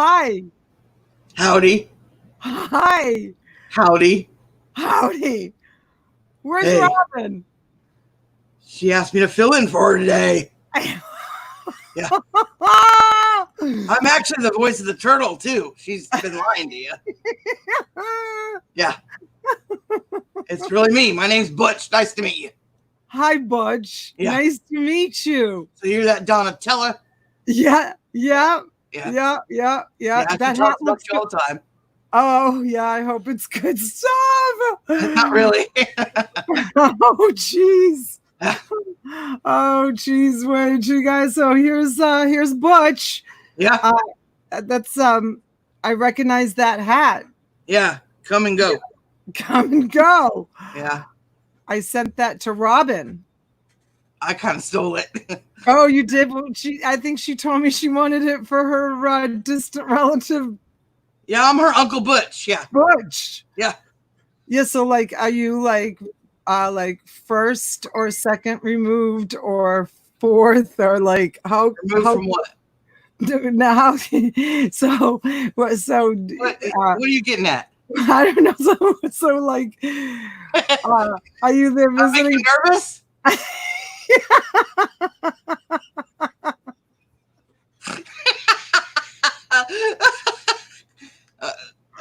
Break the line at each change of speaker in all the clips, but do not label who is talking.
Hi.
Howdy.
Hi.
Howdy.
Howdy. Where's
Hey.
Robin?
She asked me to fill in for her today. Yeah. I'm actually the voice of the turtle, too. She's been lying to you. Yeah. It's really me. My name's Butch. Nice to meet you.
Hi, Butch.
Yeah.
Nice to meet you.
So you're that Donatella?
Yeah.
Yeah.
That
she
hat
talks about
looks
you all
good.
the time.
Oh, yeah. I hope it's good stuff.
Not really.
Oh, jeez. Oh, jeez. Wait, you guys. So here's Butch.
Yeah.
That's I recognize that hat.
Yeah. Come and go.
Come and go.
Yeah.
I sent that to Robin.
I kind of stole it.
Oh, you did? Well, I think she told me she wanted it for her distant relative.
Yeah, I'm her Uncle Butch. Yeah.
Butch.
Yeah.
Yeah. So, like, are you like first or second removed or fourth or like how?
Removed from what?
Now, so what? So
What are you getting at?
I don't know. So like, are you there visiting?
Make you nervous?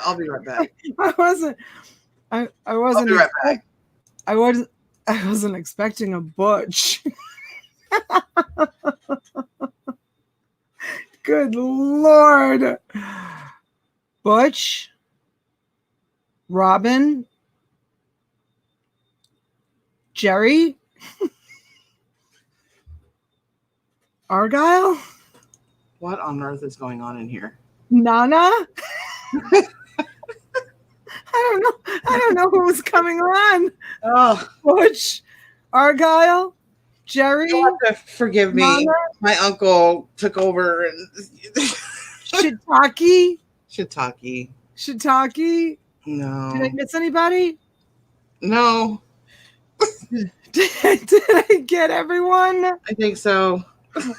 I'll be right back.
I wasn't.
I'll be right back.
I wasn't expecting a Butch. Good Lord. Butch, Robin, Jerry, Argyle.
What on earth is going on in here?
Nana. I don't know who was coming on.
Oh,
Butch, Argyle, Jerry.
You have to forgive me.
Nana?
My uncle took over and
Shiitake.
Shiitake. No.
Did I miss anybody?
No.
Did I get everyone?
I think so.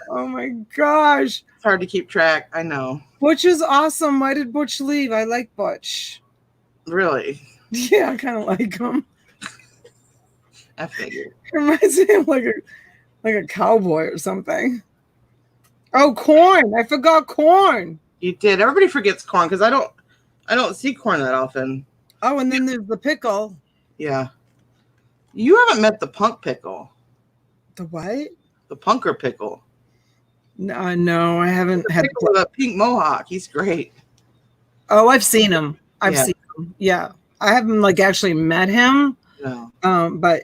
Oh my gosh.
It's hard to keep track. I know.
Butch is awesome. Why did Butch leave? I like Butch.
Really?
Yeah, I kind of like him.
I figured.
Reminds me of like a cowboy or something. Oh, corn. I forgot corn.
You did. Everybody forgets corn because I don't see corn that often.
Oh, and then there's the pickle.
Yeah. You haven't met the punk pickle.
The what?
The punker pickle.
No, I haven't had
pickle with a pink mohawk. He's great.
Oh, I've seen him. I've seen him. Yeah. I haven't like actually met him.
No.
But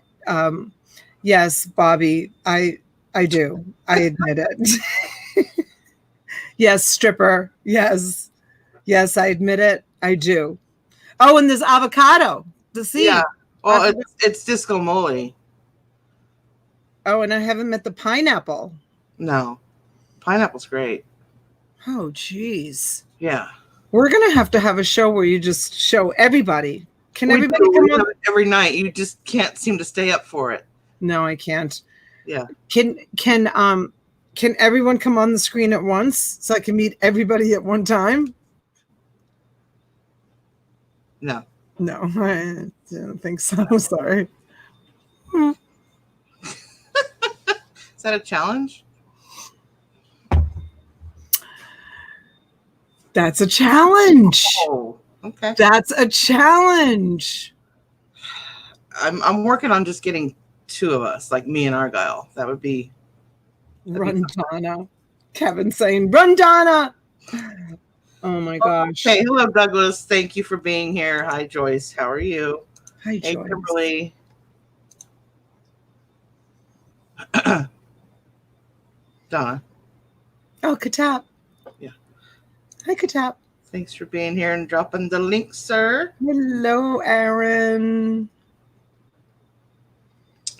yes, Bobby, I do. I admit it. Yes, stripper. Yes. Yes, I admit it. I do. Oh, and there's avocado. The seed.
Yeah. Well, it's disco mole.
Oh, and I haven't met the pineapple.
No. Pineapple's great.
Oh, geez.
Yeah.
We're going to have a show where you just show everybody. Can everybody come on?
Every night. You just can't seem to stay up for it.
No, I can't.
Yeah.
Can everyone come on the screen at once so I can meet everybody at one time?
No.
No, I don't think so. Sorry.
Is that a challenge?
That's a challenge.
Oh, okay.
That's a challenge.
I'm working on just getting two of us, like me and Argyle. That would be.
Run, Donna. Kevin saying, "Run, Donna." Oh my gosh.
Hey, hello, Douglas. Thank you for being here. Hi, Joyce. How are you?
Hi,
hey,
Joyce.
Kimberly. Donna.
Oh, Katap.
Yeah.
Hi, Katap.
Thanks for being here and dropping the link, sir.
Hello, Aaron.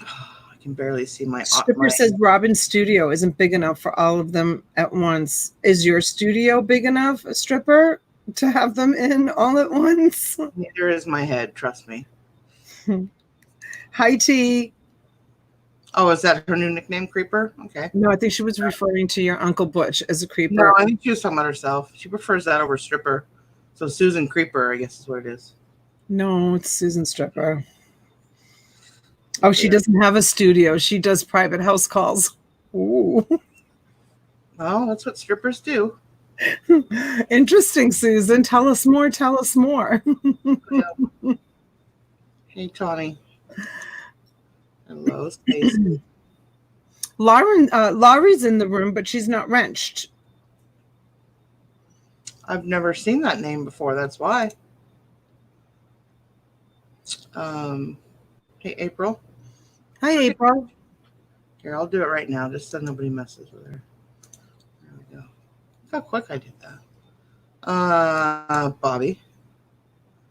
I can barely see my.
Stripper says Robin's studio isn't big enough for all of them at once. Is your studio big enough, Stripper, to have them in all at once?
Neither is my head. Trust me.
Hi, T.
Oh, is that her new nickname, Creeper? Okay.
No, I think she was referring to your Uncle Butch as a creeper.
No, I think she was talking about herself. She prefers that over stripper. So Susan Creeper, I guess is what it is.
No, it's Susan Stripper. Oh, she doesn't have a studio. She does private house calls. Ooh.
Well, that's what strippers do.
Interesting, Susan. Tell us more. Tell us more.
Hey, Tawny. Hello, Stacy.
Laurie's in the room, but she's not wrenched.
I've never seen that name before. That's why. Hey, April.
Hi, April.
Here, I'll do it right now, just so nobody messes with her. There we go. Look how quick I did that. Bobby.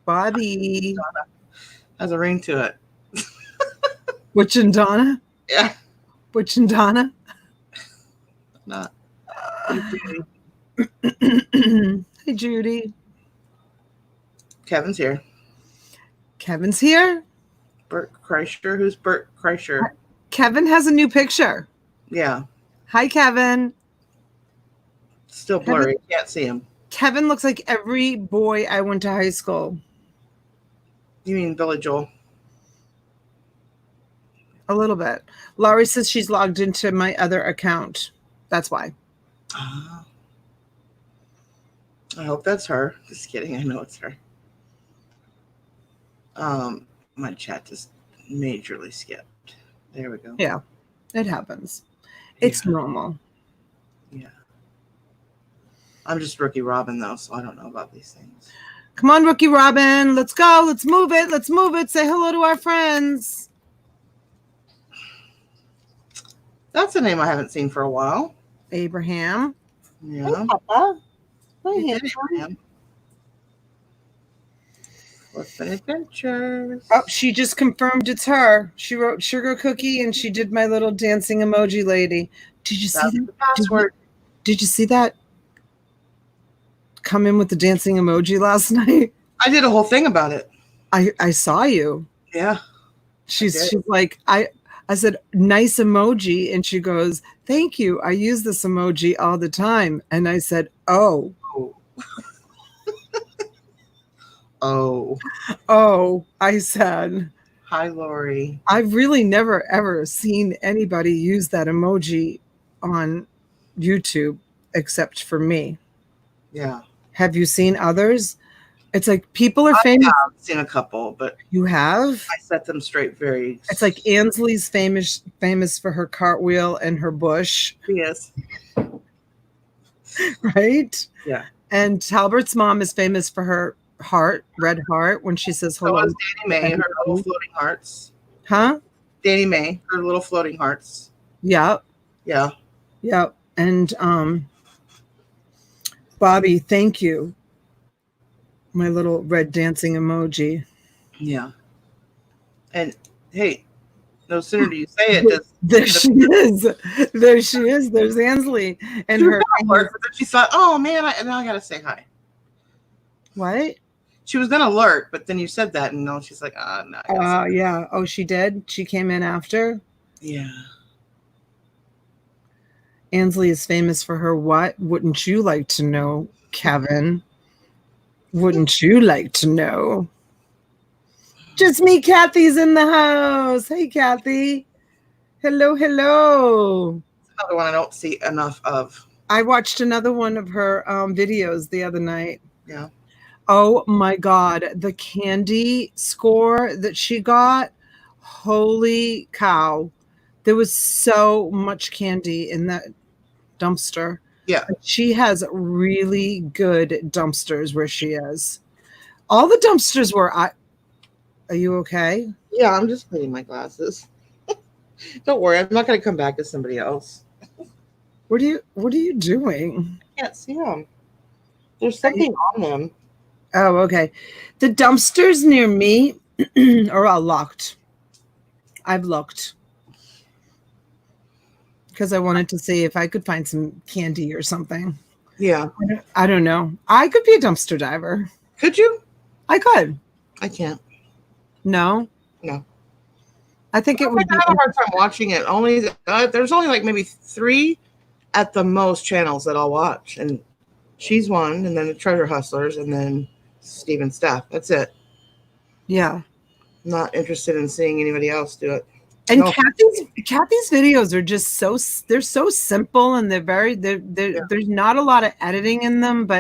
Bobby.
Donna. Has a ring to it.
Butch and Donna?
Yeah.
Butch and Donna?
Not.
Hey, Judy.
Kevin's here.
Kevin's here?
Bert Kreischer. Who's Bert Kreischer?
Kevin has a new picture.
Yeah.
Hi, Kevin.
Still blurry. Can't see him.
Kevin looks like every boy I went to high school.
You mean Billy Joel?
A little bit. Laurie says she's logged into my other account. That's why.
I hope that's her. Just kidding. I know it's her. My chat just majorly skipped. There we go.
Yeah, it happens. It's normal.
Yeah. I'm just Rookie Robin, though, so I don't know about these things.
Come on, Rookie Robin. Let's go. Let's move it. Let's move it. Say hello to our friends.
That's a name I haven't seen for a while.
Abraham.
Yeah.
Hey, Papa.
Hey, Abraham. Flippin' Adventures.
Oh, she just confirmed it's her. She wrote sugar cookie and she did my little dancing emoji lady. Did you see that?
The password.
Did you see that? Come in with the dancing emoji last night.
I did a whole thing about it.
I saw you.
Yeah.
She's like, I said, nice emoji. And she goes, thank you. I use this emoji all the time. And I said, oh. Oh, I said.
Hi, Lori.
I've really never, ever seen anybody use that emoji on YouTube except for me.
Yeah.
Have you seen others? It's like people are famous.
I've seen a couple, but
you have?
I set them straight very.
It's like Ansley's famous for her cartwheel and her bush.
Yes.
Right?
Yeah.
And Talbert's mom is famous for her red heart, when she says hello.
So is Danny May, her little floating hearts.
Huh?
Danny May, her little floating hearts.
Yep.
Yeah.
Yep. And Bobby, thank you. My little red dancing emoji.
Yeah. And hey, no sooner do you say it,
there she is. There she is. There's Ansley and her.
But then she thought, oh man, now I gotta say hi.
What?
She was gonna alert, but then you said that, and no, she's like, no.
Yeah. Oh, she did. She came in after.
Yeah.
Ansley is famous for her what? Wouldn't you like to know, Kevin? Wouldn't you like to know? Just me, Kathy's in the house. Hey, Kathy. Hello.
Another one I don't see enough of.
I watched another one of her videos the other night.
Yeah.
Oh my God, the candy score that she got. Holy cow. There was so much candy in that dumpster.
Yeah.
She has really good dumpsters where she is. All the dumpsters were. Are you okay?
Yeah, I'm just cleaning my glasses. Don't worry, I'm not going to come back to somebody else.
What are you doing?
I can't see them. There's something on them.
Oh, okay. The dumpsters near me are all locked. I've looked because I wanted to see if I could find some candy or something.
Yeah.
I don't know. I could be a dumpster diver.
Could you?
I could.
I can't.
No.
No.
I think it would
I
be.
have a hard time watching it. Only there's only like maybe 3 at the most channels that I'll watch, and she's one, and then the Treasure Hustlers, and then Steven Staff. That's it.
Yeah.
Not interested in seeing anybody else do it.
And
No.
Kathy's videos are just they're so simple, and there's not a lot of editing in them,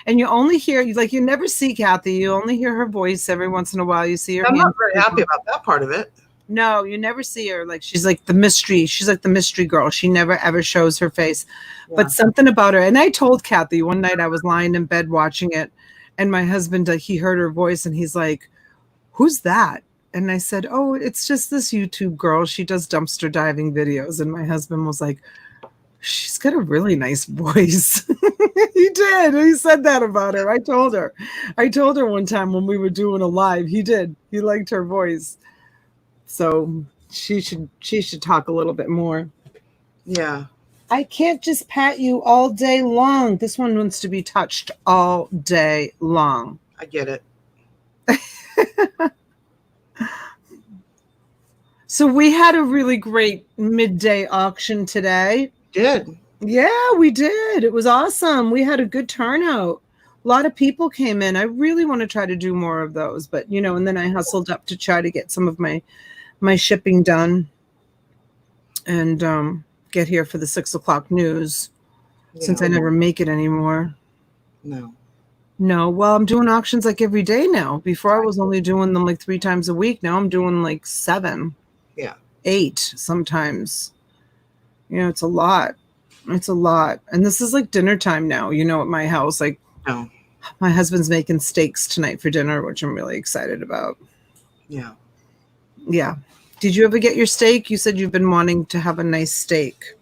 and you only hear, like, you never see Kathy, you only hear her voice every once in a while. You see her.
I'm not very happy about that part of it.
No, you never see her. Like, she's like the mystery girl. She never ever shows her face. Yeah. But something about her, and I told Kathy one night, I was lying in bed watching it, and my husband, he heard her voice, and he's like, "Who's that?" And I said, "Oh, it's just this YouTube girl. She does dumpster diving videos." And my husband was like, "She's got a really nice voice." He did. He said that about her. I told her one time when we were doing a live. He did. He liked her voice. So she should talk a little bit more.
Yeah.
I can't just pat you all day long. This one wants to be touched all day long.
I get it.
So we had a really great midday auction today.
Did.
Yeah, we did. It was awesome. We had a good turnout. A lot of people came in. I really want to try to do more of those, but and then I hustled up to try to get some of my shipping done and get here for the 6:00 news, since I never make it anymore. No. Well, I'm doing auctions like every day now. Before I was only doing them like 3 times a week. Now I'm doing like 7.
Yeah.
8 sometimes. It's a lot. It's a lot. And this is like dinner time now, at my house. Like, my husband's making steaks tonight for dinner, which I'm really excited about.
Yeah.
Yeah. Did you ever get your steak? You said you've been wanting to have a nice steak.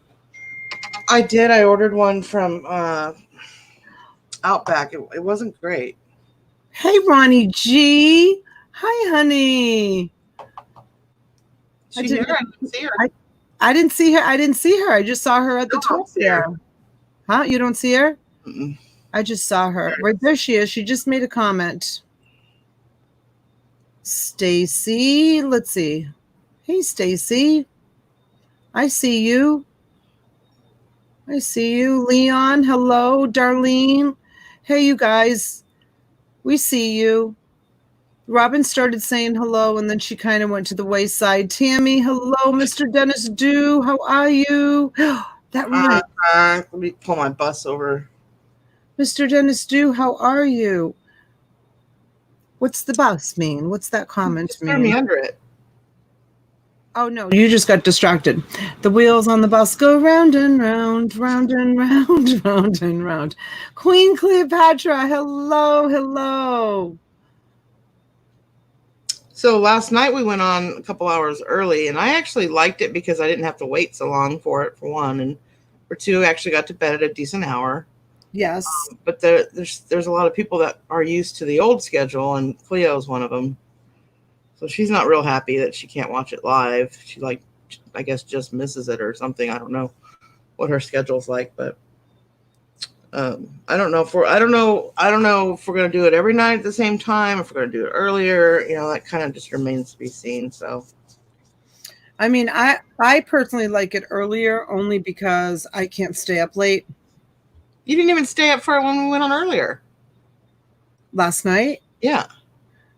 I did. I ordered one from Outback. It wasn't great.
Hey, Ronnie G. Hi, honey.
I didn't see her.
I didn't see her. I didn't see her. I just saw her at the top there. Huh? You don't see her?
Mm-mm.
I just saw her. Right there she is. She just made a comment. Stacy. Let's see. Hey, Stacy. I see you. I see you. Leon. Hello, Darlene. Hey, you guys. We see you. Robin started saying hello, and then she kind of went to the wayside. Tammy, hello, Mr. Dennis Dew. How are you? That right.
Let me pull my bus over.
Mr. Dennis Dew, how are you? What's the bus mean? What's that comment mean?
Throw me under it.
Oh, no, you just got distracted. The wheels on the bus go round and round, round and round, round and round. Queen Cleopatra, hello, hello.
So last night we went on a couple hours early, and I actually liked it because I didn't have to wait so long for it, for one, and for two, actually got to bed at a decent hour.
Yes.
But there's a lot of people that are used to the old schedule, and Cleo's one of them. So she's not real happy that she can't watch it live. She, like, I guess, just misses it or something. I don't know what her schedule's like, but I don't know if we're going to do it every night at the same time, if we're going to do it earlier. That kind of just remains to be seen. So,
I mean, I personally like it earlier only because I can't stay up late.
You didn't even stay up for it when we went on earlier.
Last night?
Yeah.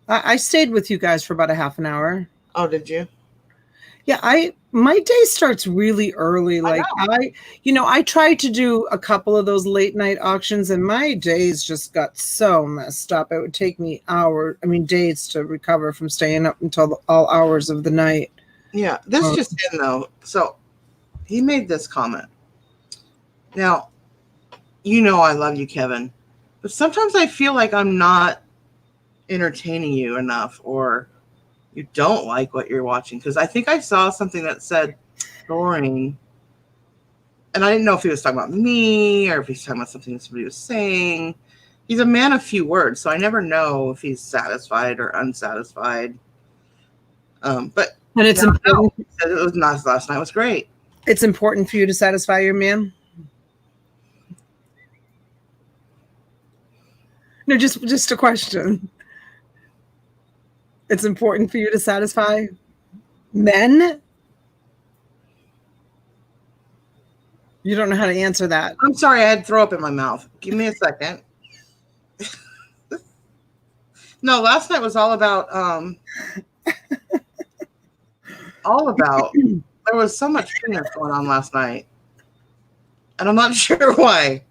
I stayed with you guys for about a half an hour.
Oh, did you?
Yeah, my day starts really early. Like I tried to do a couple of those late night auctions, and my days just got so messed up. It would take me days to recover from staying up until all hours of the night.
Yeah, this just in though. So he made this comment. Now, I love you, Kevin, but sometimes I feel like I'm not entertaining you enough, or you don't like what you're watching, because I think I saw something that said boring, and I didn't know if he was talking about me or if he's talking about something somebody was saying. He's a man of few words, so I never know if he's satisfied or unsatisfied. But
it's important.
It was nice. Last night was great.
It's important for you to satisfy your man. No, just a question. It's important for you to satisfy Men? You don't know how to answer that.
I'm sorry, I had to throw up in my mouth. Give me a second. No, last night was all about there was so much penis going on last night. And I'm not sure why.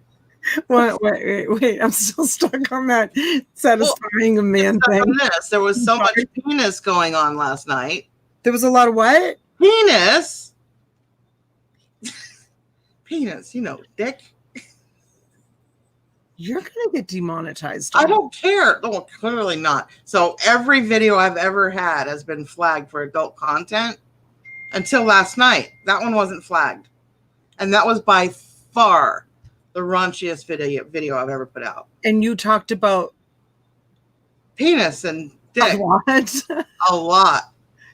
Wait. I'm still stuck on that satisfying a man thing.
There was so much penis going on last night.
There was a lot of what?
Penis? Penis, dick.
You're going to get demonetized.
I don't care. No, clearly not. So every video I've ever had has been flagged for adult content until last night. That one wasn't flagged. And that was by far the raunchiest video I've ever put out.
And you talked about
penis and dick.
A lot?
A lot.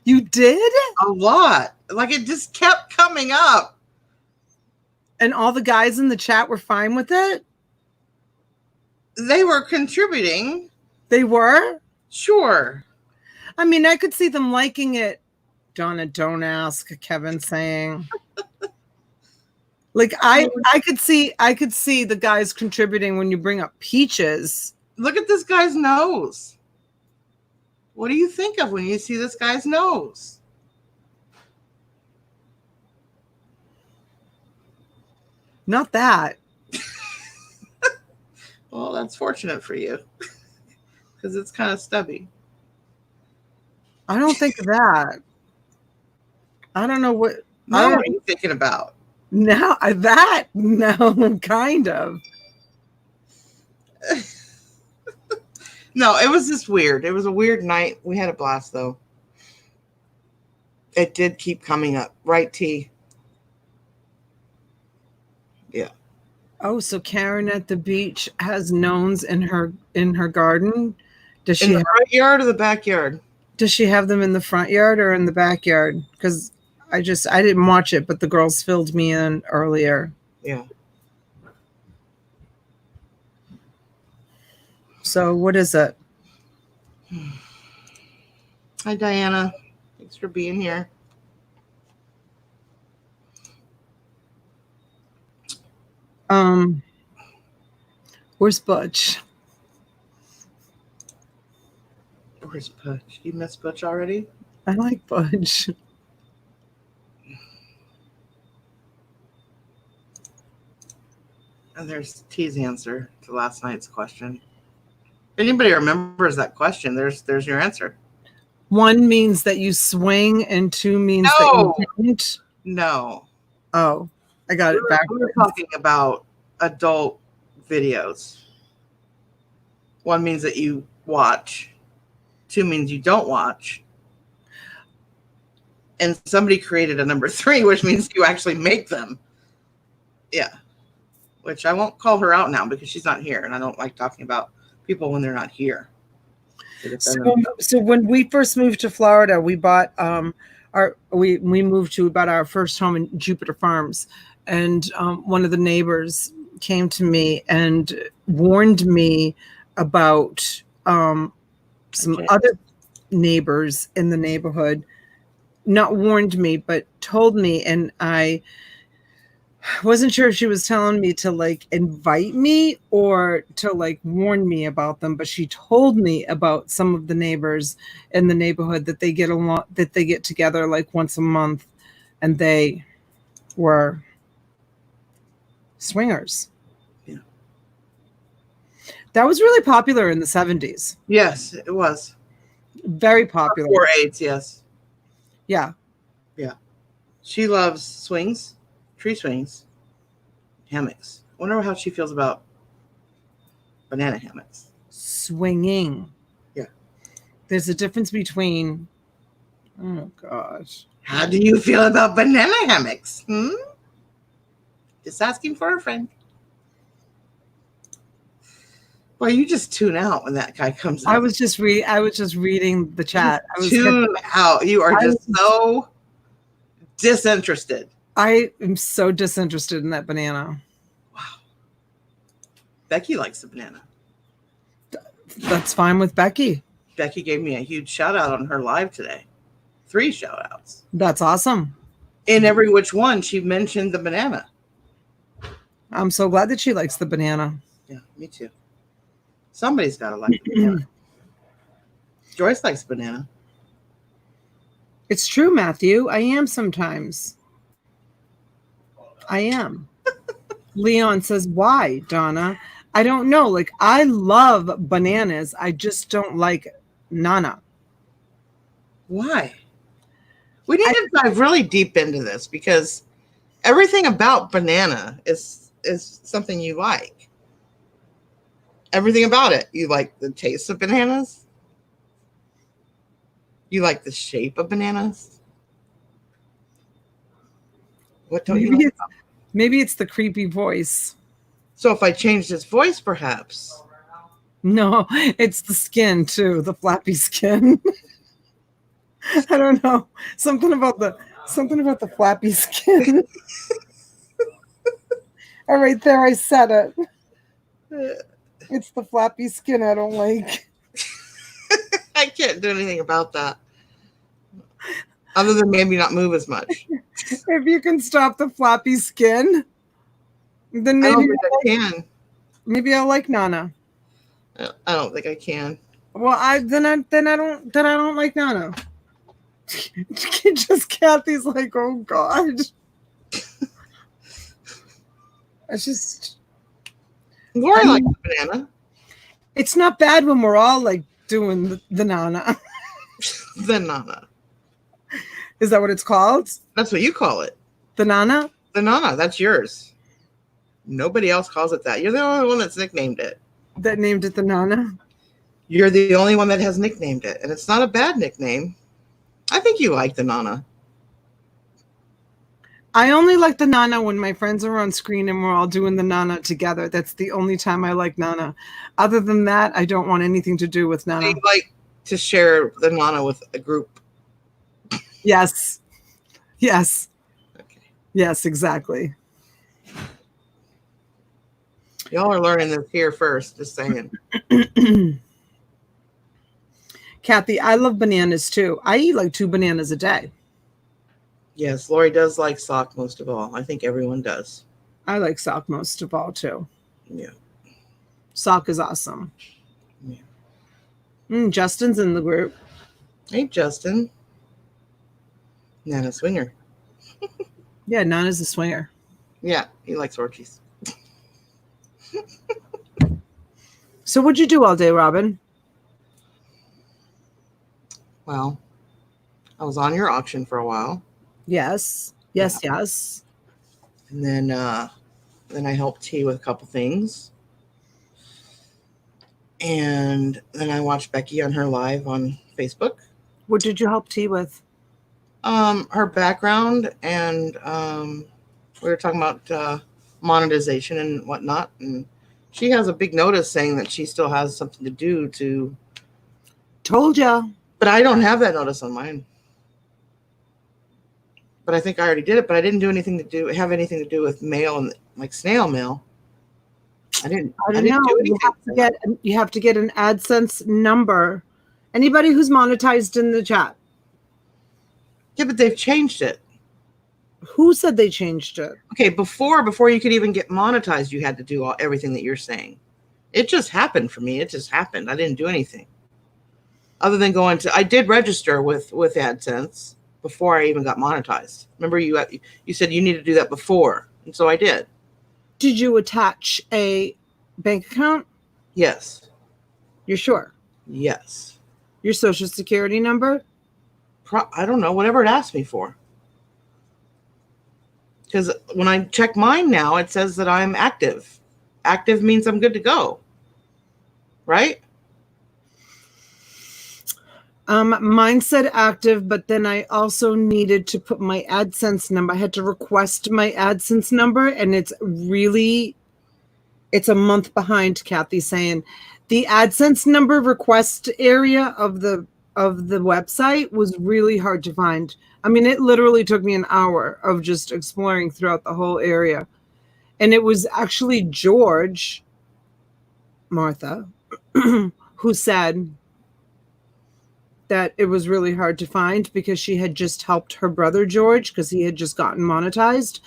You did?
A lot. Like, it just kept coming up.
And all the guys in the chat were fine with it?
They were contributing.
They were?
Sure.
I mean, I could see them liking it. Donna, don't ask, Kevin saying. Like, I could see the guys contributing when you bring up peaches.
Look at this guy's nose. What do you think of when you see this guy's nose?
Not that.
Well, that's fortunate for you. Because it's kind of stubby.
I don't think of that. I don't know what.
What are you thinking about?
No, kind of.
No, it was just weird. It was a weird night. We had a blast, though. It did keep coming up. Right, T? Yeah.
Oh, so Karen at the beach has gnomes in her garden? Does she
in the front yard or the backyard?
Does she have them in the front yard or in the backyard? Because I didn't watch it, but the girls filled me in earlier.
Yeah.
So what is it?
Hi, Diana. Thanks for being here.
Where's Butch?
Where's Butch? You miss Butch already?
I like Butch.
And there's T's answer to last night's question. If anybody remembers that question, there's your answer.
1 means that you swing, and 2 means that you don't.
No.
Oh, I got it back.
We're talking about adult videos. 1 means that you watch. 2 means you don't watch. And somebody created a number 3, which means you actually make them. Yeah. Which I won't call her out now because she's not here, and I don't like talking about people when they're not here.
So when we first moved to Florida, we bought we moved to about our first home in Jupiter Farms, and one of the neighbors came to me and warned me about some other neighbors in the neighborhood. Not warned me, but told me, and I wasn't sure if she was telling me to like invite me or to like warn me about them, but she told me about some of the neighbors in the neighborhood that they get together like once a month, and they were swingers.
Yeah.
That was really popular in the 70s.
Yes, it was.
Very popular.
Before AIDS, yes.
Yeah.
Yeah. She loves swings. Tree swings, hammocks. I wonder how she feels about banana hammocks.
Swinging.
Yeah.
There's a difference between, oh gosh.
How do you feel about banana hammocks? Just asking for a friend. Well, you just tune out when that guy comes up.
I was just reading the chat.
Tune out. You are just so disinterested.
I am so disinterested in that banana.
Wow. Becky likes the banana.
That's fine with Becky.
Becky gave me a huge shout out on her live today. 3 shout outs.
That's awesome.
In every which one, she mentioned the banana.
I'm so glad that she likes the banana.
Yeah, me too. Somebody's got to like the banana. Joyce likes banana.
It's true, Matthew. I am sometimes. I am. Leon says, why, Donna? I don't know. Like, I love bananas. I just don't like Nana.
Why? We need to dive really deep into this because everything about banana is something you like. Everything about it. You like the taste of bananas. You like the shape of bananas. What don't you like?
Maybe it's the creepy voice.
So if I changed his voice, perhaps.
No, it's the skin too, the flappy skin. I don't know. Something about the flappy skin. All right, there I said it. It's the flappy skin I don't like.
I can't do anything about that. Other than maybe not move as much.
If you can stop the flappy skin, then maybe
I can.
Maybe I'll like Nana.
I don't think I can.
Well, I don't like Nana. Just Kathy's like, oh God. It's just
Lori likes the banana.
It's not bad when we're all like doing the Nana.
The Nana.
Is that what it's called?
That's what you call it.
The Nana?
The Nana, that's yours. Nobody else calls it that. You're the only one that's nicknamed it.
That named it the Nana?
You're the only one that has nicknamed it. And it's not a bad nickname. I think you like the Nana.
I only like the Nana when my friends are on screen and we're all doing the Nana together. That's the only time I like Nana. Other than that, I don't want anything to do with Nana.
I like to share the Nana with a group.
Yes. Yes.
Okay.
Yes, exactly.
Y'all are learning this here first, just saying.
Kathy, I love bananas too. I eat like 2 bananas a day.
Yes, Lori does like sock most of all. I think everyone does.
I like sock most of all too.
Yeah.
Sock is awesome.
Yeah.
Justin's in the group.
Hey, Justin. Nana Swinger.
Yeah, Nana's a swinger.
Yeah, he likes orgies.
So what'd you do all day, Robin?
Well, I was on your auction for a while.
Yes. Yes, yeah. Yes.
And then I helped T with a couple things. And then I watched Becky on her live on Facebook.
What did you help T with?
Her background, and we were talking about monetization and whatnot. And she has a big notice saying that she still has something to do to.
Told ya.
But I don't have that notice on mine. But I think I already did it. But I didn't have anything to do with mail and like snail mail. I didn't do anything.
You have to get an AdSense number. Anybody who's monetized in the chat.
Yeah, but they've changed it.
Who said they changed it?
Okay, before you could even get monetized, you had to do everything that you're saying. It just happened for me. It just happened. I didn't do anything other than I did register with AdSense before I even got monetized. Remember, you said you need to do that before, and so I did.
Did you attach a bank account?
Yes.
You're sure?
Yes.
Your social security number?
I don't know, whatever it asked me for. Because when I check mine now, it says that I'm active. Active means I'm good to go. Right?
Mine said active, but then I also needed to put my AdSense number. I had to request my AdSense number, and it's a month behind, Kathy, saying the AdSense number request area of the website was really hard to find. I mean, it literally took me an hour of just exploring throughout the whole area. And it was actually George, Martha, who said, that it was really hard to find because she had just helped her brother George because he had just gotten monetized.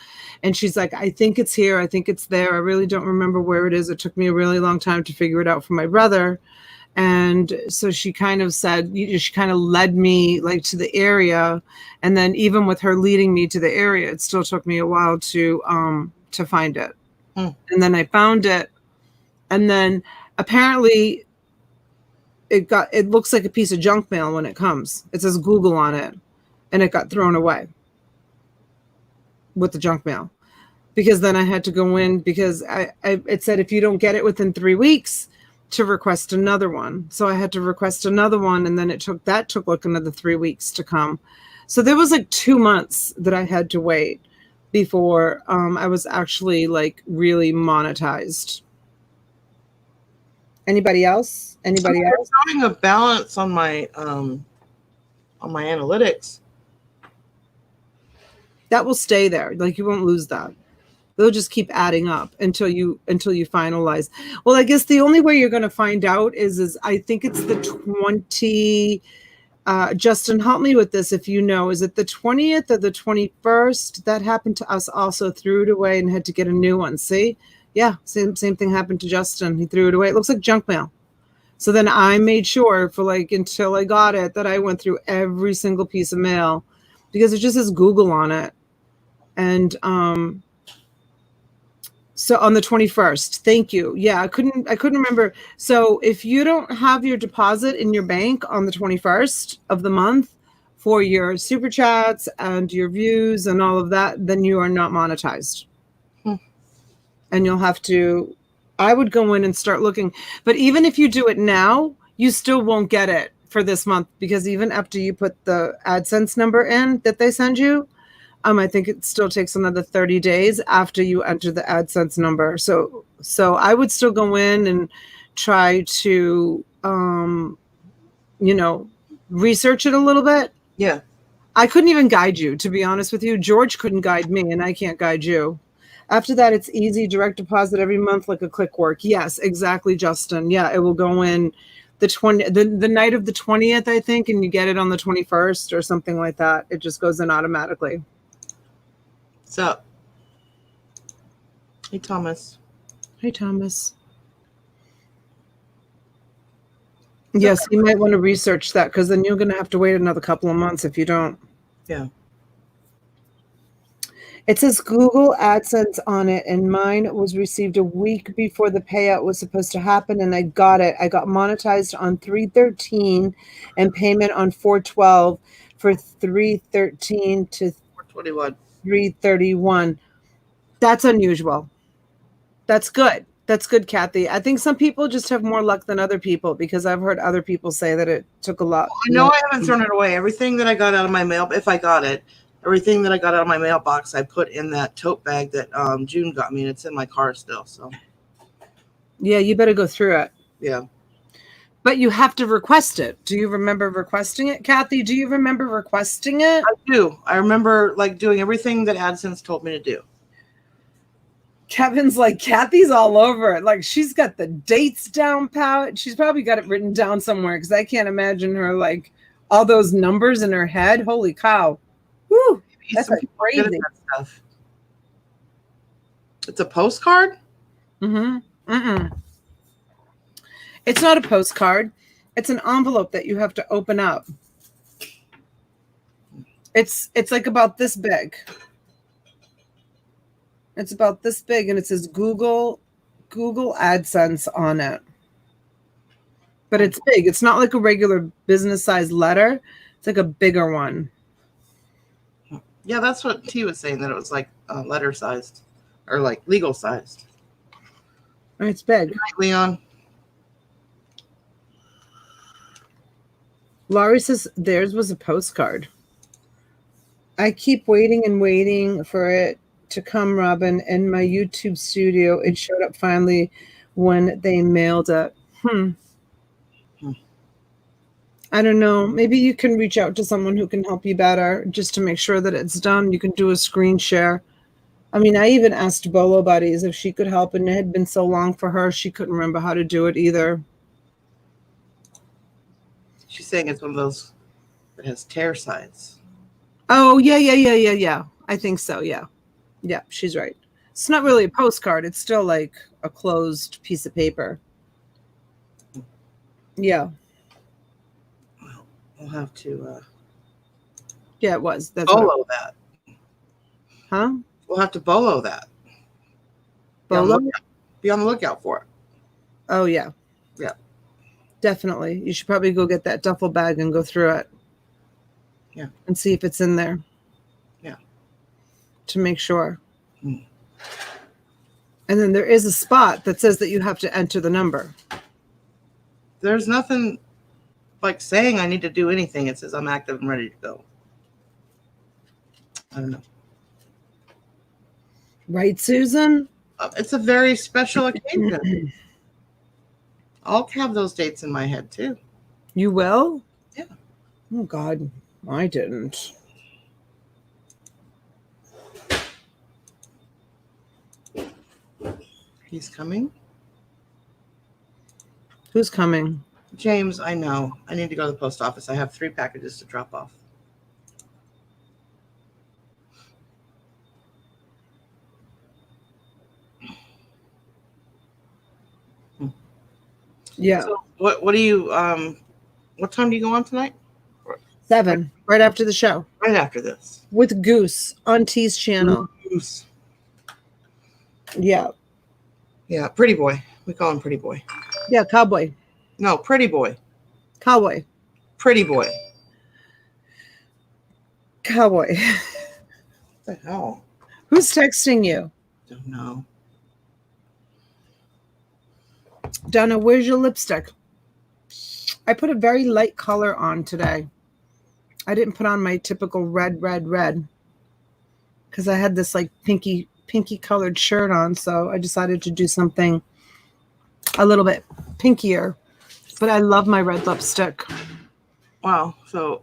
And she's like, I think it's here. I think it's there. I really don't remember where it is. It took me a really long time to figure it out for my brother. And so she kind of said, she kind of led me like to the area. And then even with her leading me to the area, it still took me a while to find it. And then I found it. And then apparently it looks like a piece of junk mail when it comes. It says Google on it, and it got thrown away with the junk mail, because then I had to go in because it said if you don't get it within 3 weeks to request another one. So I had to request another one, and then it took like another 3 weeks to come. So there was like 2 months that I had to wait before I was actually like really monetized. Anybody else? Anybody else?
I'm showing a balance on my analytics.
That will stay there. Like you won't lose that. They'll just keep adding up until you finalize. Well, I guess the only way you're going to find out is I think it's the 20. Justin, help me with this if you know. Is it the 20th or the 21st? That happened to us also. Threw it away and had to get a new one. See? Yeah, same thing happened to Justin. He threw it away. It looks like junk mail. So then I made sure for like until I got it that I went through every single piece of mail because it just says Google on it. And so on the 21st, thank you. Yeah, I couldn't remember. So if you don't have your deposit in your bank on the 21st of the month for your super chats and your views and all of that, then you are not monetized. And you'll have to, I would go in and start looking. But even if you do it now, you still won't get it for this month because even after you put the AdSense number in that they send you, I think it still takes another 30 days after you enter the AdSense number. So I would still go in and try to, research it a little bit.
Yeah.
I couldn't even guide you, to be honest with you. George couldn't guide me, and I can't guide you. After that, it's easy, direct deposit every month, like a click work. Yes, exactly, Justin. Yeah, it will go in the night of the 20th, I think, and you get it on the 21st or something like that. It just goes in automatically.
What's up? Hey, Thomas.
Hey, Thomas. Yes, you might want to research that because then you're going to have to wait another couple of months if you don't.
Yeah.
It says Google AdSense on it, and mine was received a week before the payout was supposed to happen, and I got it. I got monetized on 3/13 and payment on 4/12 for 3/13 to
4/21.
3/31. That's unusual. That's good. That's good, Kathy. I think some people just have more luck than other people because I've heard other people say that it took a lot.
I know I haven't thrown it away. Everything that I got out of my mail, if I got it, everything that I got out of my mailbox, I put in that tote bag that June got me, and it's in my car still. So,
yeah, you better go through it.
Yeah.
But you have to request it. Do you remember requesting it, Kathy? Do you remember requesting it?
I do. I remember like doing everything that AdSense told me to do.
Kevin's like, Kathy's all over it. Like she's got the dates down pat. She's probably got it written down somewhere because I can't imagine her like all those numbers in her head. Holy cow. Woo, that's like crazy.
That stuff. It's a postcard?
It's not a postcard. It's an envelope that you have to open up. It's like about this big. It's about this big, and it says Google AdSense on it. But it's big. It's not like a regular business size letter. It's like a bigger one.
Yeah, that's what T was saying, that it was like letter sized or like legal sized.
It's big.
Good night, Leon.
Laurie says theirs was a postcard. I keep waiting and waiting for it to come, Robin. In my YouTube studio, it showed up finally when they mailed it. I don't know. Maybe you can reach out to someone who can help you better just to make sure that it's done. You can do a screen share. I mean, I even asked Bolo Buddies if she could help, and it had been so long for her, she couldn't remember how to do it either.
She's saying it's one of those It has tear sides.
Oh, yeah. I think so, yeah. Yeah, she's right. It's not really a postcard. It's still like a closed piece of paper. Yeah.
Well, we'll have to
Yeah, it was. That's what
bolo that.
Huh?
We'll have to bolo that.
Bolo?
Be on the lookout for it.
Oh, yeah.
Yeah.
Definitely. You should probably go get that duffel bag and go through it.
Yeah.
And see if it's in there.
Yeah.
To make sure.
Mm.
And then there is a spot that says that you have to enter the number.
There's nothing like saying I need to do anything. It says I'm active and ready to go. I don't know.
Right, Susan?
It's a very special occasion. I'll have those dates in my head too.
You will?
Yeah.
Oh, God. I didn't.
He's coming.
Who's coming?
James, I know. I need to go to the post office. I have 3 packages to drop off.
Yeah.
So what do you what time do you go on tonight?
7, right after the show.
Right after this.
With Goose on T's channel.
Goose.
Yeah.
Yeah, Pretty Boy. We call him Pretty Boy.
Yeah, Cowboy.
No, Pretty Boy.
Cowboy.
Pretty Boy.
Cowboy.
What the hell?
Who's texting you?
Don't know.
Donna, where's your lipstick? I put a very light color on today. I didn't put on my typical red because I had this like pinky colored shirt on, so I decided to do something a little bit pinkier. But I love my red lipstick.
Wow. So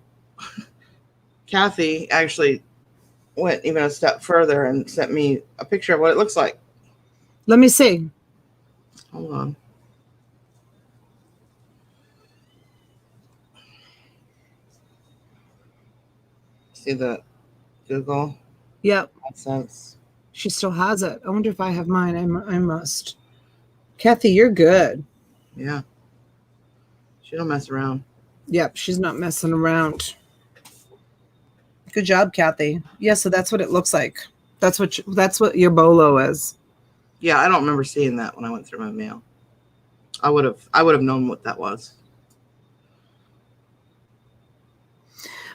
Kathy actually went even a step further and sent me a picture of what it looks like.
Let me see.
Hold on. See the Google
Yep.
AdSense.
She still has it. I wonder if I have mine. I must. Kathy, you're good.
Yeah. She don't mess around.
Yep, she's not messing around. Good job, Kathy. Yeah, so that's what it looks like. That's what your bolo is.
Yeah, I don't remember seeing that when I went through my mail. I would have known what that was.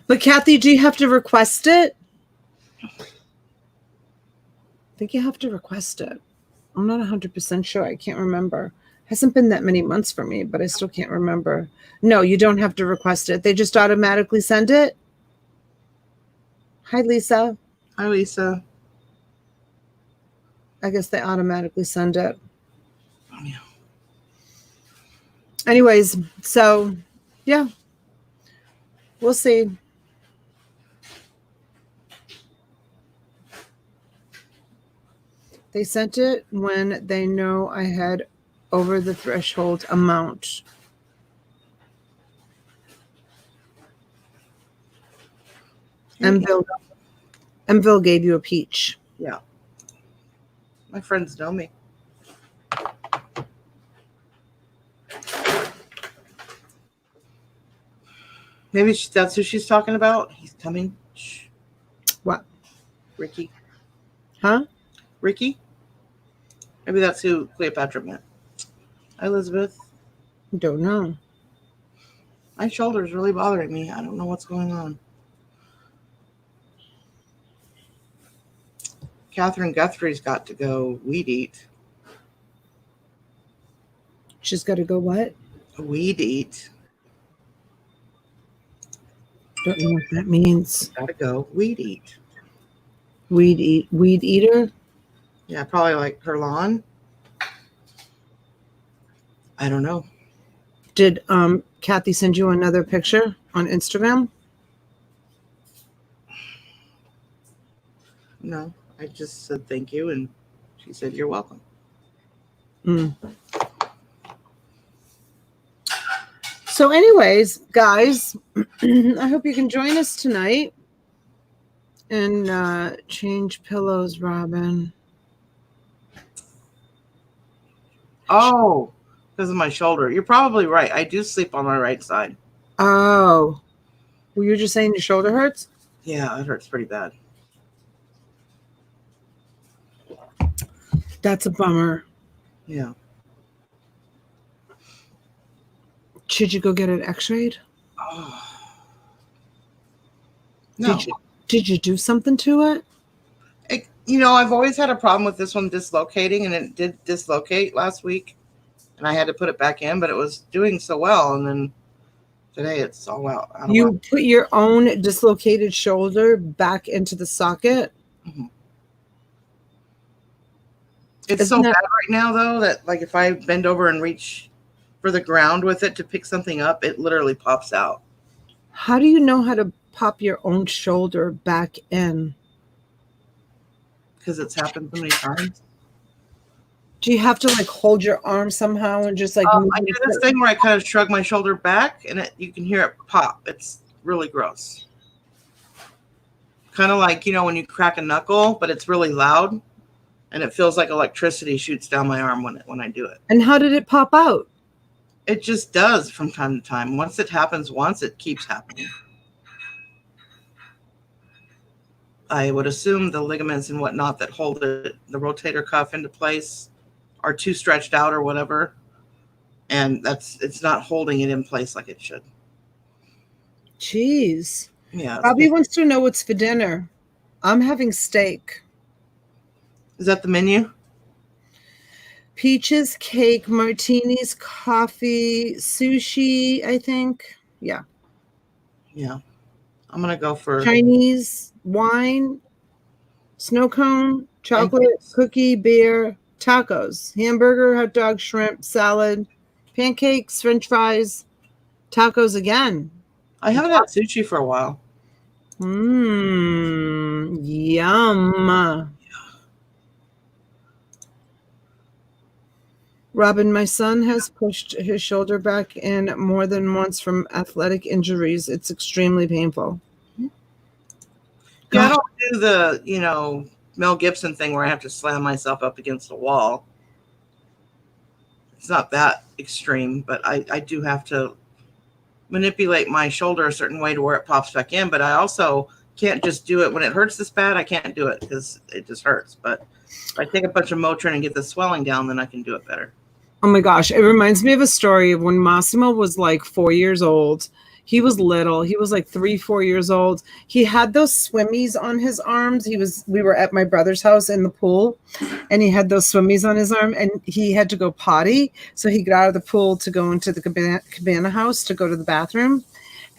But Kathy, do you have to request it? I think you have to request it. I'm not 100% sure. I can't remember. Hasn't been that many months for me, but I still can't remember. No, you don't have to request it. They just automatically send it. Hi, Lisa.
Hi, Lisa.
I guess they automatically send it.
Oh, yeah.
Anyways, so yeah, we'll see. They sent it when they know I had over the threshold amount. And Bill gave you a peach.
Yeah. My friends know me. Maybe that's who she's talking about. He's coming. Shh.
What?
Ricky.
Huh?
Ricky? Maybe that's who Cleopatra meant. Hi, Elizabeth.
Don't know.
My shoulder's really bothering me. I don't know what's going on. Catherine Guthrie's got to go weed eat.
She's got to go what?
Weed eat.
Don't know what that means.
Gotta go weed eat.
Weed eater?
Yeah, probably like her lawn. I don't know.
Did Kathy send you another picture on Instagram?
No, I just said thank you, and she said you're welcome.
So anyways, guys, I hope you can join us tonight and change pillows, Robin.
Oh, because of my shoulder. You're probably right. I do sleep on my right side.
Oh, well, you're just saying your shoulder hurts?
Yeah, it hurts pretty bad.
That's a bummer.
Yeah.
Should you go get it x-rayed?
Oh. No.
Did you do something to it?
I've always had a problem with this one dislocating, and it did dislocate last week, and I had to put it back in, but it was doing so well, and then today it's all out.
You put your own dislocated shoulder back into the socket?
Mm-hmm. It's so bad right now, though, that like if I bend over and reach for the ground with it to pick something up, it literally pops out.
How do you know how to pop your own shoulder back in?
Because it's happened so many times.
Do you have to like hold your arm somehow and just like
I do this thing where I kind of shrug my shoulder back and you can hear it pop. It's really gross. Kind of like, when you crack a knuckle, but it's really loud and it feels like electricity shoots down my arm when I do it.
And how did it pop out?
It just does from time to time. Once it happens once, it keeps happening. I would assume the ligaments and whatnot that hold the rotator cuff into place are too stretched out or whatever. And it's not holding it in place like it should.
Jeez.
Yeah.
Bobby wants to know what's for dinner. I'm having steak.
Is that the menu?
Peaches, cake, martinis, coffee, sushi, I think. Yeah.
Yeah. I'm going to go for
Chinese, wine, snow cone, chocolate, cookie, beer, tacos, hamburger, hot dog, shrimp, salad, pancakes, french fries, tacos again.
I haven't had sushi for a while.
Yum. Robin, my son has pushed his shoulder back in more than once from athletic injuries. It's extremely painful.
Yeah, I don't do the, Mel Gibson thing where I have to slam myself up against a wall. It's not that extreme, but I do have to manipulate my shoulder a certain way to where it pops back in. But I also can't just do it when it hurts this bad. I can't do it because it just hurts. But if I take a bunch of Motrin and get the swelling down, then I can do it better.
Oh my gosh. It reminds me of a story of when Massimo was like 4 years old. He was little. He was like 3-4 years old. He had those swimmies on his arms. We were at my brother's house in the pool, and he had those swimmies on his arm, and he had to go potty. So he got out of the pool to go into the cabana house to go to the bathroom.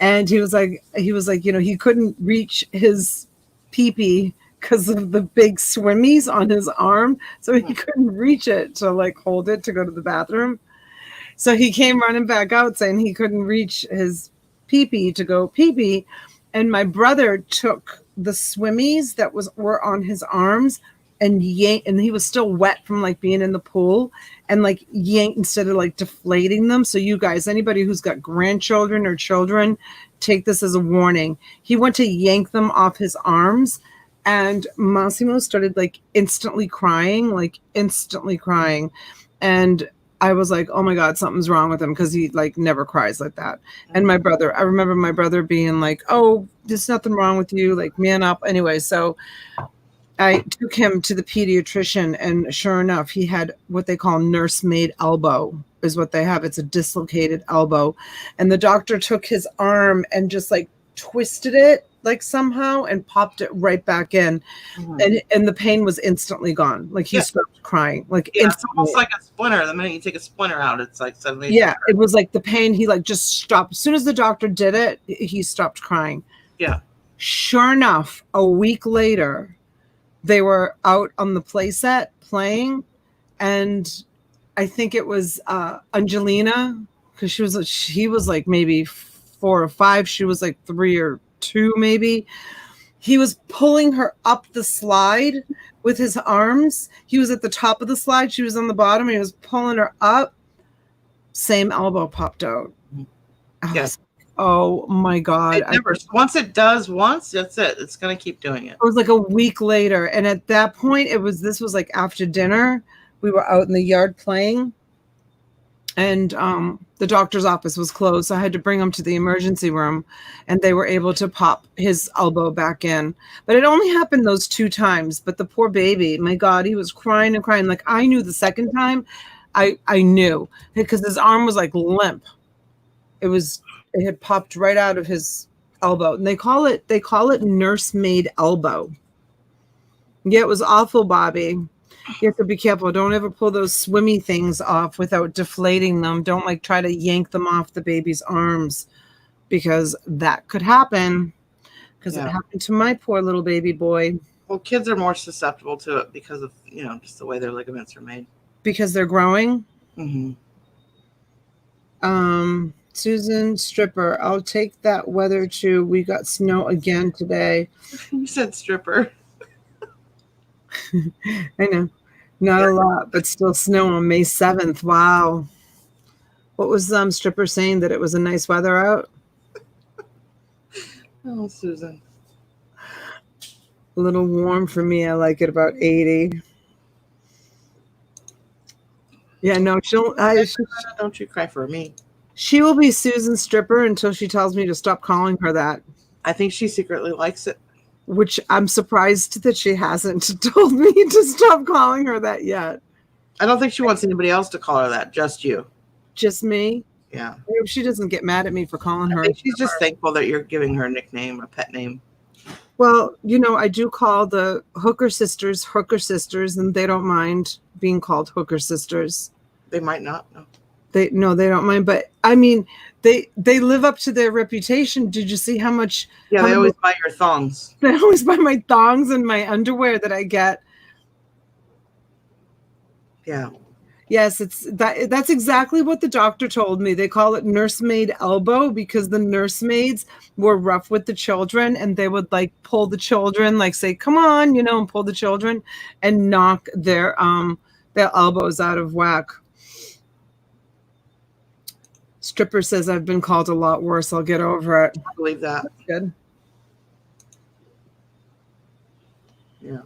And he was like, he couldn't reach his pee-pee because of the big swimmies on his arm. So he couldn't reach it to like hold it to go to the bathroom. So he came running back out saying he couldn't reach his pee-pee to go pee-pee. And my brother took the swimmies that were on his arms and yanked, and he was still wet from like being in the pool, and like yanked instead of like deflating them. So you guys, anybody who's got grandchildren or children, take this as a warning. He went to yank them off his arms, and Massimo started like instantly crying. And I was like, oh my God, something's wrong with him, because he like never cries like that. And I remember my brother being like, oh, there's nothing wrong with you, like man up. Anyway, so I took him to the pediatrician, and sure enough, he had what they call nursemaid elbow is what they have. It's a dislocated elbow. And the doctor took his arm and just like twisted it like somehow and popped it right back in. And the pain was instantly gone. Like he stopped crying. Like
it's almost like a splinter. The minute you take a splinter out, it's like suddenly.
Yeah, it was like the pain. He like just stopped. As soon as the doctor did it, he stopped crying.
Yeah.
Sure enough, a week later, they were out on the play set playing, and I think it was Angelina, because he was like maybe 4 or 5. She was like 3 or 2 maybe. He was pulling her up the slide with his arms. He was at the top of the slide. She was on the bottom. He was pulling her up. Same elbow popped out.
Yeah.
Oh my God.
It never, once it does once, that's it. It's going to keep doing it.
It was like a week later. And at that point, this was like after dinner. We were out in the yard playing. And the doctor's office was closed. So I had to bring him to the emergency room, and they were able to pop his elbow back in. But it only happened those 2 times. But the poor baby, my God, he was crying and crying. Like I knew the second time, I knew because his arm was like limp. It had popped right out of his elbow, and they call it nursemaid elbow. Yeah, it was awful, Bobby. You have to be careful. Don't ever pull those swimmy things off without deflating them. Don't like try to yank them off the baby's arms, because that could happen. Because it happened to my poor little baby boy.
Well, kids are more susceptible to it because of, just the way their ligaments are made.
Because they're growing.
Mm-hmm.
Susan Stripper, I'll take that weather too. We got snow again today.
You said stripper.
I know. Not a lot, but still snow on May 7th. Wow. What was Stripper saying? That it was a nice weather out?
Oh, Susan.
A little warm for me. I like it about 80. Yeah, no,
don't you cry for me.
She will be Susan Stripper until she tells me to stop calling her that.
I think she secretly likes it.
Which I'm surprised that she hasn't told me to stop calling her that yet.
I don't think she wants anybody else to call her that, just you.
Just me?
Yeah.
I hope she doesn't get mad at me for calling her.
I think she's just thankful that you're giving her a nickname, a pet name.
Well, I do call the Hooker sisters, and they don't mind being called Hooker sisters.
They might not. No.
They don't mind, but I mean, they live up to their reputation. Did you see how much?
Yeah, they always buy your thongs.
They always buy my thongs and my underwear that I get.
Yeah.
Yes, that's exactly what the doctor told me. They call it nursemaid elbow because the nursemaids were rough with the children, and they would like pull the children, like say, "Come on," and pull the children and knock their elbows out of whack. Stripper says, I've been called a lot worse. I'll get over it.
I believe that.
That's good.
Yeah.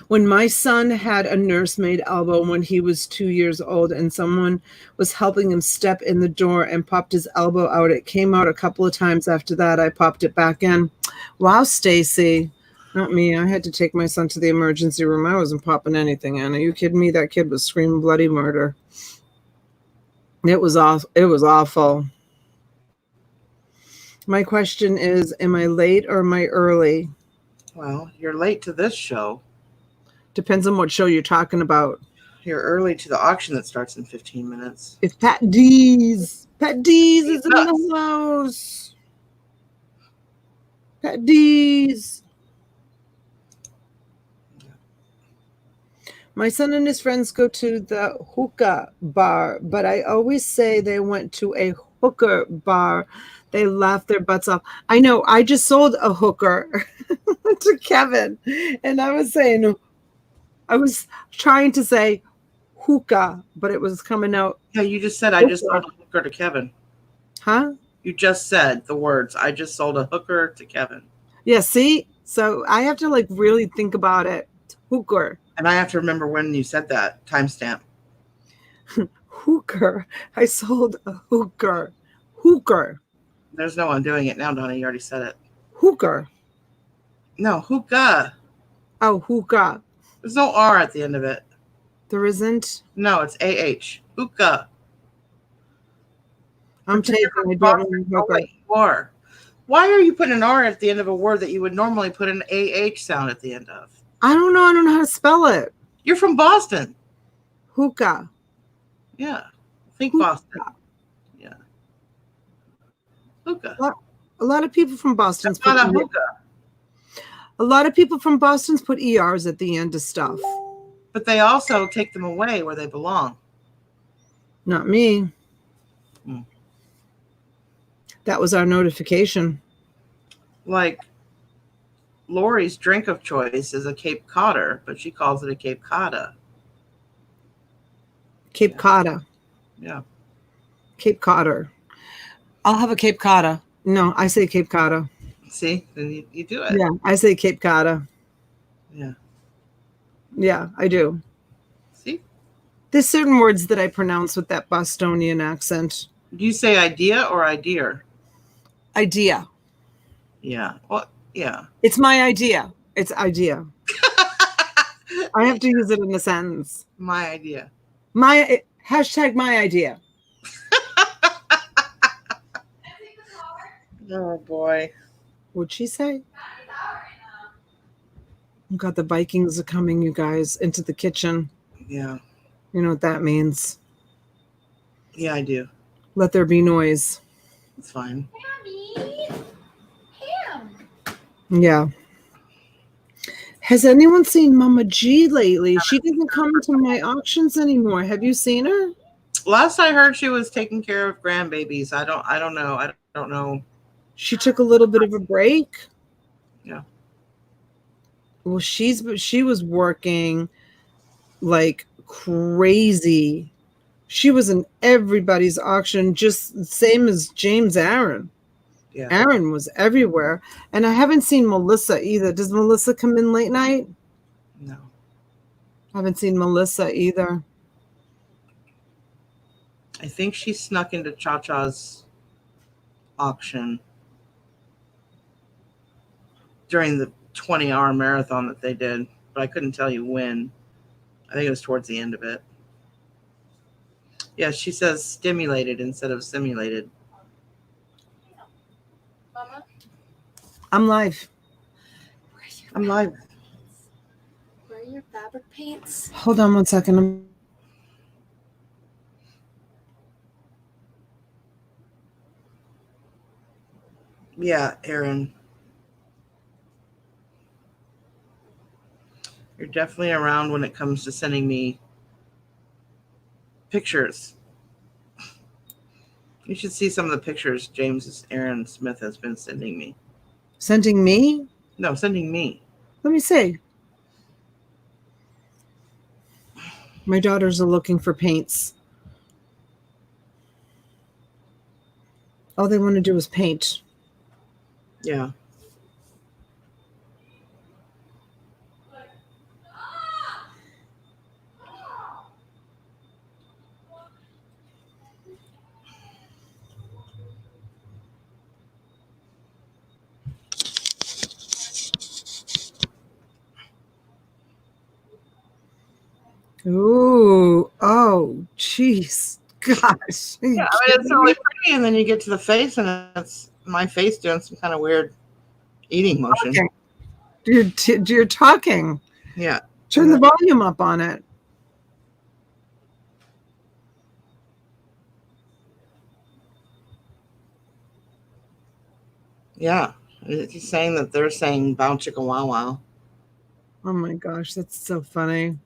When my son had a nursemaid elbow when he was 2 years old, and someone was helping him step in the door and popped his elbow out, it came out a couple of times after that. I popped it back in. Wow, Stacy. Not me. I had to take my son to the emergency room. I wasn't popping anything in. Are you kidding me? That kid was screaming bloody murder. It was awful. My question is, am I late or am I early?
Well, you're late to this show.
Depends on what show you're talking about.
You're early to the auction that starts in 15 minutes.
If Pat D's is in the house. Pat D's. My son and his friends go to the hookah bar, but I always say they went to a hooker bar. They laugh their butts off. I know. I just sold a hooker to Kevin, and I was trying to say hookah, but it was coming out.
Yeah, you just said, I just sold a hooker to Kevin.
Huh?
You just said the words, I just sold a hooker to Kevin.
Yeah, see? So I have to really think about it. Hooker.
And I have to remember when you said that. Timestamp.
Hooker. I sold a hooker. Hooker.
There's no one doing it now, Donna. You already said it.
Hooker.
No, hookah.
Oh, hookah.
There's no R at the end of it.
There isn't?
No, it's AH. Hookah.
I'm taking a different hooker.
R. Why are you putting an R at the end of a word that you would normally put an AH sound at the end of?
I don't know. I don't know how to spell it.
You're from Boston.
Hookah.
Yeah. Think
Hookah.
Boston. Yeah. Hookah.
A lot of people from Boston
put not a hookah.
A lot of people from Boston's put ERs at the end of stuff.
But they also take them away where they belong.
Not me. That was our notification.
Like Lori's drink of choice is a Cape Codder, but she calls it a Cape Coda.
Cape Coda.
Yeah.
Cape Codder. I'll have a Cape Cod. No, I say Cape Cod.
See, then you do it.
Yeah, I say Cape Cod.
Yeah.
Yeah, I do.
See?
There's certain words that I pronounce with that Bostonian accent.
Do you say idea or idea?
Idea.
Yeah. Well, yeah.
It's my idea. It's idea. I have to use it in a sentence.
My idea.
My hashtag my idea.
Oh boy.
What'd she say? Oh God, the Vikings are coming, you guys, into the kitchen.
Yeah.
You know what that means.
Yeah, I do.
Let there be noise.
It's fine.
Yeah. Has anyone seen Mama G lately? She doesn't come to my auctions anymore. Have you seen her?
Last I heard, she was taking care of grandbabies. I don't know. I don't know.
She took a little bit of a break.
Yeah.
Well, she was working like crazy. She was in everybody's auction, just the same as James Aaron.
Yeah.
Aaron was everywhere. And I haven't seen Melissa either. Does Melissa come in late night?
No.
I haven't seen Melissa either.
I think she snuck into Cha-Cha's auction during the 20-hour marathon that they did, but I couldn't tell you when. I think it was towards the end of it. Yeah, she says stimulated instead of simulated.
Mama?
I'm live.
I'm live.
Where are your fabric paints?
Hold on one second.
Yeah, Aaron. You're definitely around when it comes to sending me pictures. You should see some of the pictures Aaron Smith has been sending me.
Sending me?
No, sending me.
Let me see. My daughters are looking for paints. All they want to do is paint.
Yeah.
Ooh, oh, jeez, gosh.
Yeah, I mean, it's really pretty, and then you get to the face, and it's my face doing some kind of weird eating motion.
Okay. You're talking.
Yeah.
Turn the volume up on it.
Yeah. He's saying that they're saying bow chicka wow wow.
Oh my gosh, that's so funny.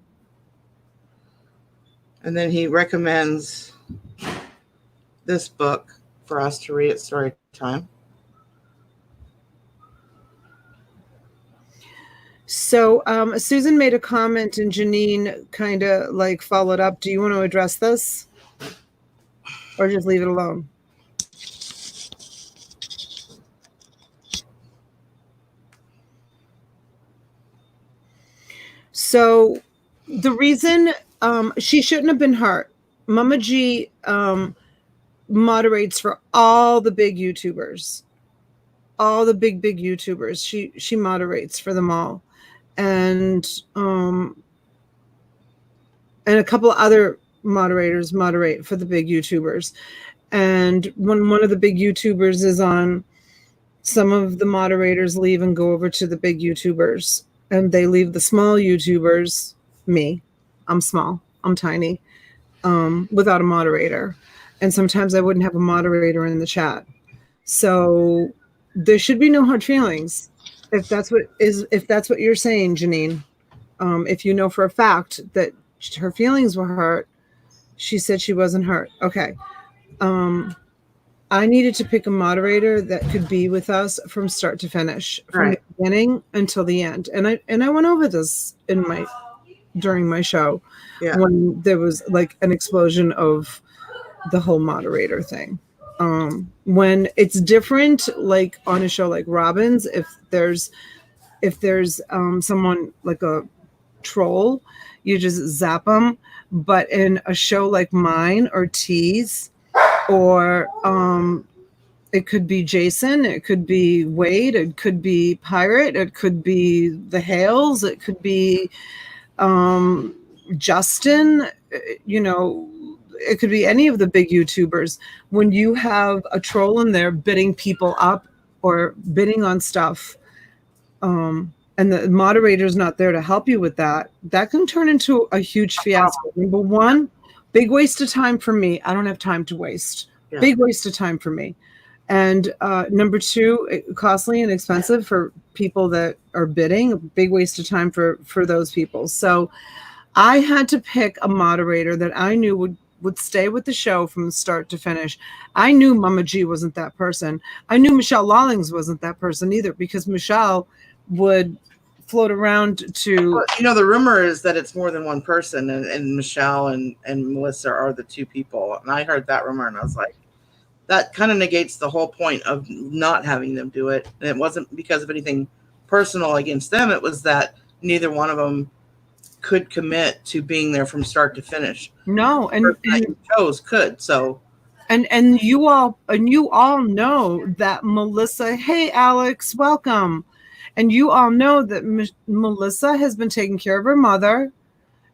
And then he recommends this book for us to read at story time.
So Susan made a comment and Janine kind of like followed up. Do you want to address this? Or just leave it alone? So the reason she shouldn't have been hurt. Mama G moderates for all the big YouTubers. All the big YouTubers. She moderates for them all. And a couple of other moderators moderate for the big YouTubers. And when one of the big YouTubers is on, some of the moderators leave and go over to the big YouTubers. And they leave the small YouTubers, me, I'm small, I'm tiny, without a moderator. And sometimes I wouldn't have a moderator in the chat. So there should be no hard feelings. If that's what you're saying, Janine, if you know for a fact that her feelings were hurt, she said she wasn't hurt. Okay. I needed to pick a moderator that could be with us from start to finish, from the beginning until the end. And I went over this during my show, when there was like an explosion of the whole moderator thing. When it's different, like on a show like Robin's, if there's someone like a troll, you just zap them. But in a show like mine or T's, or it could be Jason, it could be Wade, it could be Pirate, it could be the Hales, it could be Justin, you know, it could be any of the big YouTubers. When you have a troll in there bidding people up or bidding on stuff, and the moderator's not there to help you with that, that can turn into a huge fiasco. Number one, big waste of time for me. I don't have time to waste.
Yeah.
Big waste of time for me. And number two, costly and expensive for people that are bidding. A big waste of time for those people. So I had to pick a moderator that I knew would stay with the show from start to finish. I knew Mama G wasn't that person. I knew Michelle Lawlings wasn't that person either, because Michelle would float around to...
Well, you know, the rumor is that it's more than one person, and Michelle and Melissa are the two people. And I heard that rumor, and I was like, that kind of negates the whole point of not having them do it. And it wasn't because of anything personal against them. It was that neither one of them could commit to being there from start to finish.
No, and
shows could. So,
and you all know that Melissa. Hey, Alex, welcome. And you all know that Melissa has been taking care of her mother,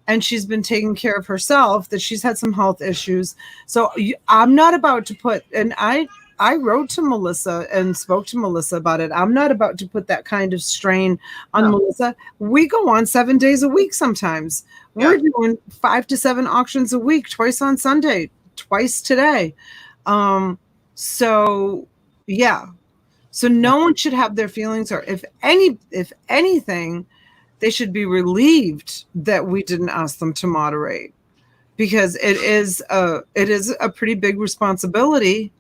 and she's been taking care of herself, that she's had some health issues. So I'm not about to put, and I wrote to Melissa and spoke to Melissa about it. I'm not about to put that kind of strain on Melissa. We go on 7 days a week sometimes. Yeah. We're doing 5 to 7 auctions a week, twice on Sunday, twice today. So yeah. So no one should have their feelings, or if anything, they should be relieved that we didn't ask them to moderate, because it is a pretty big responsibility.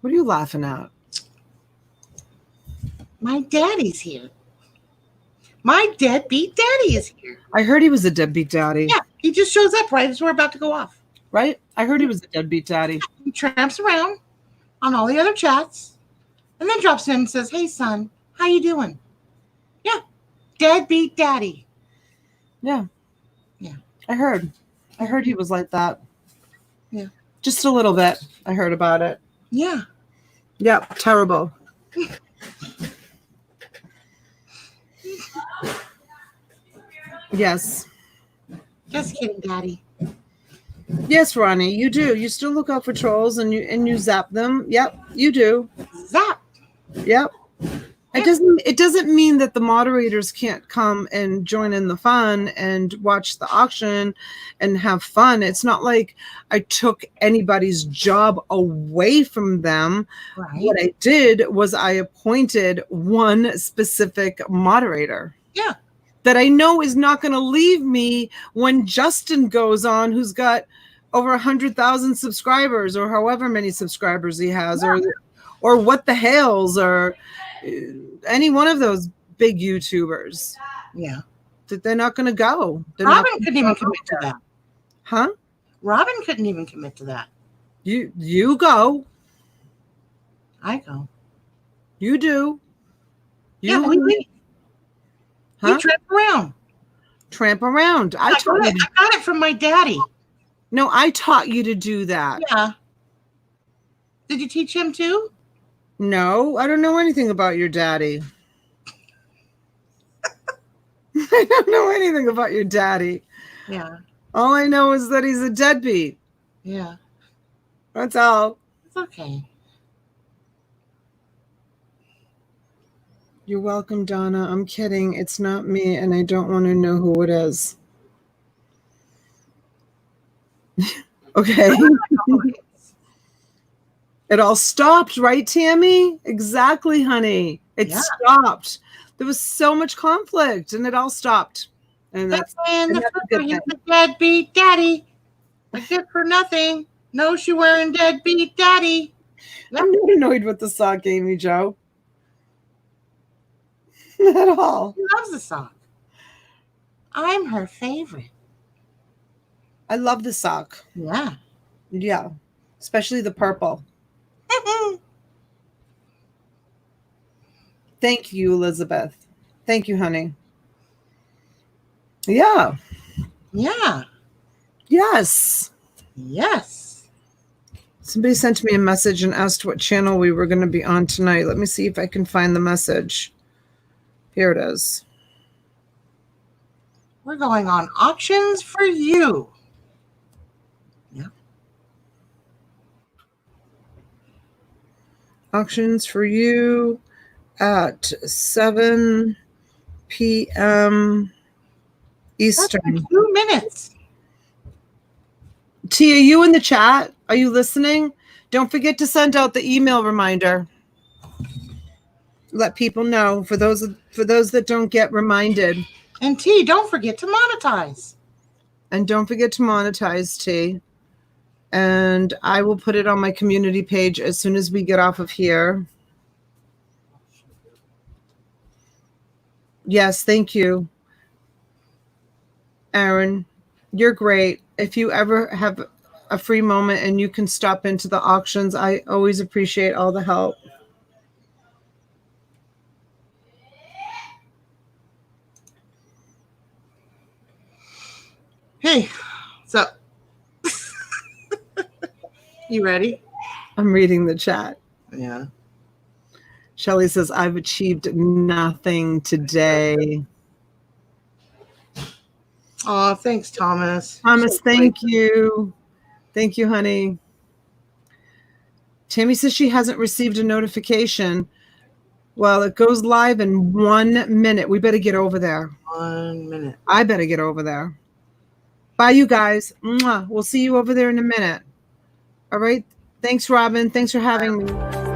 What are you laughing at?
My daddy's here. My deadbeat daddy is here.
I heard he was a deadbeat daddy.
Yeah, he just shows up right as we're about to go off.
Right? I heard he was a deadbeat daddy.
He tramps around on all the other chats, and then drops in and says, "Hey, son, how you doing?" Yeah, deadbeat daddy.
Yeah.
Yeah.
I heard he was like that.
Yeah.
Just a little bit. I heard about it.
Yeah.
Yep. Terrible. Yes.
Just kidding, daddy.
Yes, Ronnie, you do. You still look out for trolls and you zap them. Yep, you do.
Zap.
Yep. It doesn't mean that the moderators can't come and join in the fun and watch the auction and have fun. It's not like I took anybody's job away from them.
Right.
What I did was I appointed one specific moderator.
Yeah.
That I know is not going to leave me when Justin goes on, who's got over 100,000 subscribers, or however many subscribers he has,
yeah.
or what the Hales, or any one of those big YouTubers.
Yeah.
That they're not going to go.
Robin couldn't even commit to that.
Huh?
Robin couldn't even commit to that.
You go.
I go.
You do.
Yeah, we
Huh?
You tramp around.
Tramp around. I
got it from my daddy.
No, I taught you to do that.
Yeah. Did you teach him too?
No, I don't know anything about your daddy. I don't know anything about your daddy.
Yeah.
All I know is that he's a deadbeat.
Yeah.
That's all.
It's okay.
You're welcome, Donna. I'm kidding. It's not me, and I don't want to know who it is. Okay. It all stopped, right, Tammy? Exactly, honey. It stopped. There was so much conflict, and it all stopped. And that's
the deadbeat daddy. A good for nothing. No shoe wearing deadbeat daddy.
I'm not annoyed with the sock, Amy Jo. Not at all.
She loves the sock. I'm her favorite.
I love the sock.
Yeah.
Yeah, especially the purple. Thank you, Elizabeth. Thank you, honey. Yeah.
Yeah.
Yes.
Yes.
Somebody sent me a message and asked what channel we were going to be on tonight. Let me see if I can find the message. Here it is.
We're going on Auctions for You. Yeah.
Auctions for You at 7 p.m.
That's
Eastern.
in 2 minutes.
T, are you in the chat? Are you listening? Don't forget to send out the email reminder. Let people know for those that don't get reminded.
And T, don't forget to monetize.
And don't forget to monetize, T. And I will put it on my community page as soon as we get off of here. Yes, thank you, Aaron. You're great. If you ever have a free moment and you can stop into the auctions, I always appreciate all the help.
Hey, so you ready?
I'm reading the chat.
Yeah.
Shelly says, I've achieved nothing today.
Oh, thanks, Thomas.
Thomas, thank you. Thank you, honey. Tammy says she hasn't received a notification. Well, it goes live in 1 minute. We better get over there.
1 minute.
I better get over there. Bye, you guys. Mwah. We'll see you over there in a minute. All right. Thanks, Robin. Thanks for having me.